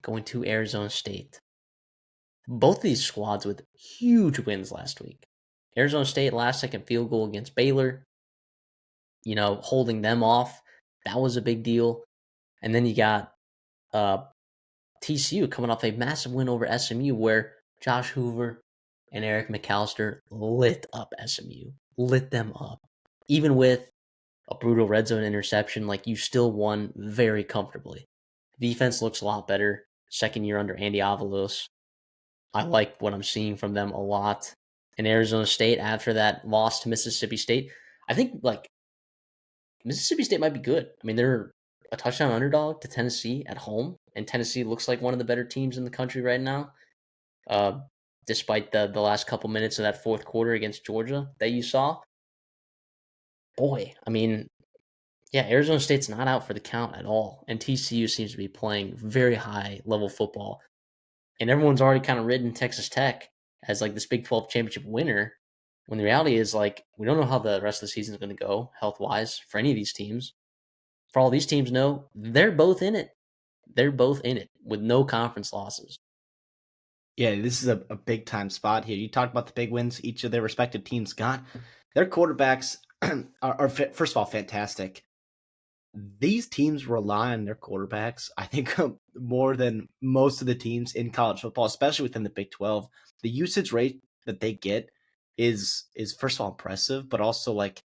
going to Arizona State. Both of these squads with huge wins last week. Arizona State last second field goal against Baylor, holding them off. That was a big deal. And then you got uh, TCU coming off a massive win over SMU where Josh Hoover and Eric McAllister lit up SMU, lit them up. Even with a brutal red zone interception, like you still won very comfortably. Defense looks a lot better. Second year under Andy Avalos. I like what I'm seeing from them a lot. In Arizona State, after that loss to Mississippi State, I think like Mississippi State might be good. I mean, they're a touchdown underdog to Tennessee at home, and Tennessee looks like one of the better teams in the country right now. Uh, Despite the last couple minutes of that fourth quarter against Georgia that you saw, boy, I mean, yeah, Arizona State's not out for the count at all, and TCU seems to be playing very high level football, and everyone's already kind of ridden Texas Tech as like this Big 12 championship winner. When the reality is, like, we don't know how the rest of the season is going to go health wise for any of these teams. For all these teams know, they're both in it. They're both in it with no conference losses. Yeah, this is a big time spot here. You talked about the big wins each of their respective teams got. Their quarterbacks are first of all fantastic. These teams rely on their quarterbacks, I think, more than most of the teams in college football, especially within the Big 12. The usage rate that they get is first of all impressive, but also like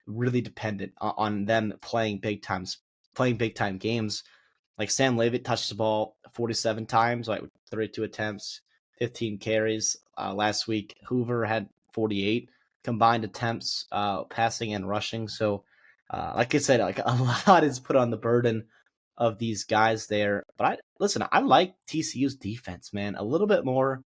really dependent on them playing big time games. Like Sam Leavitt touched the ball 47 times, like 32 attempts, 15 carries. Last week, Hoover had 48 combined attempts, passing and rushing. So, like I said, like a lot is put on the burden of these guys there. But I like TCU's defense, man, a little bit more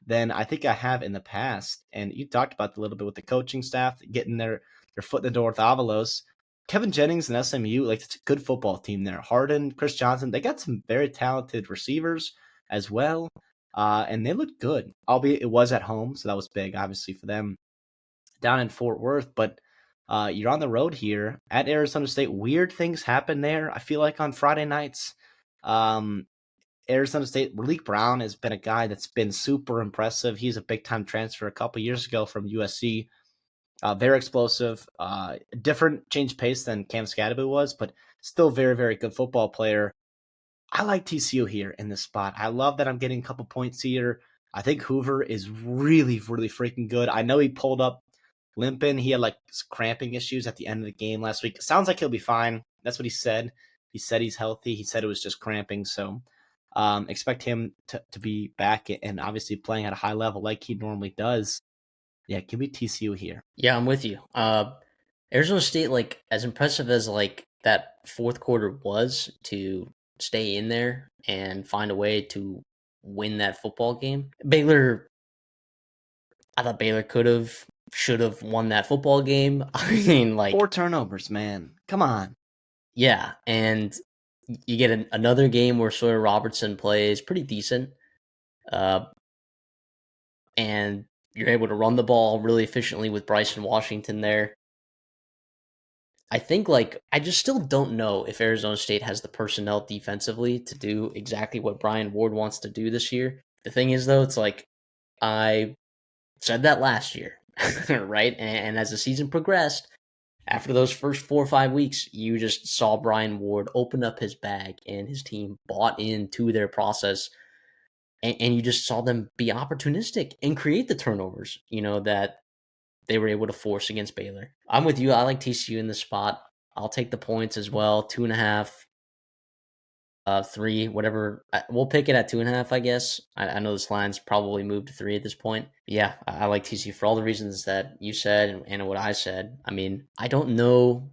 than I think I have in the past. And you talked about a little bit with the coaching staff getting their foot in the door with Avalos. Kevin Jennings and SMU, like it's a good football team there. Harden, Chris Johnson, they got some very talented receivers as well. And they looked good, albeit it was at home, so that was big, obviously, for them down in Fort Worth. But you're on the road here at Arizona State. Weird things happen there, I feel like, on Friday nights. Um, Arizona State, Malik Brown has been a guy that's been super impressive. He's a big-time transfer a couple years ago from USC. Very explosive, different change pace than Cam Scadaboo was, but still very, very good football player. I like TCU here in this spot. I love that I'm getting a couple points here. I think Hoover is really, really freaking good. I know he pulled up limping. He had like cramping issues at the end of the game last week. Sounds like he'll be fine. That's what he said. He said he's healthy. He said it was just cramping. So expect him to be back and obviously playing at a high level like he normally does. Yeah, give me TCU here. Yeah, I'm with you. Arizona State, like as impressive as like that fourth quarter was to stay in there and find a way to win that football game. I thought Baylor should have won that football game. I mean, like, 4 turnovers, man. Come on. yeah, and you get another game where Sawyer Robertson plays pretty decent, uh, and you're able to run the ball really efficiently with Bryson Washington there. I think like I just still don't know if Arizona State has the personnel defensively to do exactly what Brian Ward wants to do this year. The thing is though, it's like I said that last year, right? And as the season progressed, after those first 4 or 5 weeks, you just saw Brian Ward open up his bag and his team bought into their process. And you just saw them be opportunistic and create the turnovers, that they were able to force against Baylor. I'm with you. I like TCU in this spot. I'll take the points as well. 2.5, 3, whatever. We'll pick it at 2.5, I guess. I know this line's probably moved to 3 at this point. Yeah, I like TCU for all the reasons that you said and what I said. I mean, I don't know.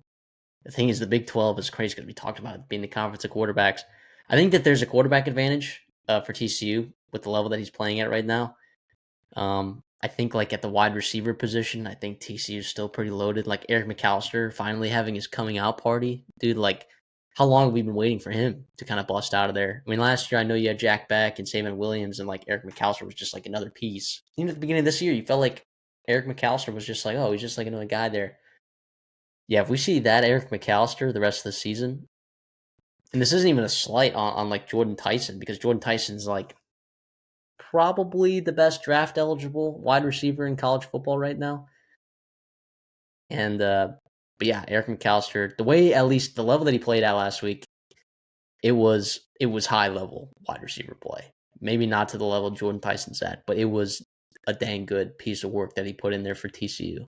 The thing is, the Big 12 is crazy because we talked about it being the conference of quarterbacks. I think that there's a quarterback advantage for TCU with the level that he's playing at right now. I think like at the wide receiver position, I think TCU is still pretty loaded. Like Eric McAllister finally having his coming out party, dude. Like, how long have we been waiting for him to kind of bust out of there? I mean, last year I know you had Jack Beck and Saban Williams, and like Eric McAllister was just like another piece. Even at the beginning of this year, you felt like Eric McAllister was just like, oh, he's just like another guy there. Yeah, if we see that Eric McAllister the rest of the season, And this isn't even a slight on like Jordan Tyson, because Jordan Tyson's like probably the best draft eligible wide receiver in college football right now. And but yeah, Eric McAllister, the way, at least the level that he played at last week, it was high level wide receiver play. Maybe not to the level Jordan Tyson's at, but it was a dang good piece of work that he put in there for TCU.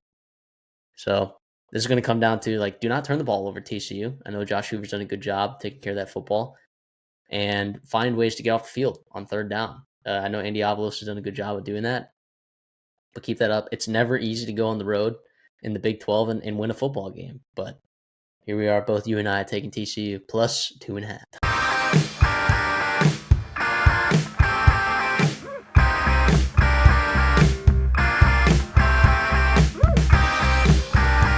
So this is going to come down to, like, do not turn the ball over TCU. I know Josh Hoover's done a good job taking care of that football, and find ways to get off the field on third down. I know Andy Avalos has done a good job of doing that, but keep that up. It's never easy to go on the road in the Big 12 and win a football game, but here we are, both you and I taking TCU plus 2.5.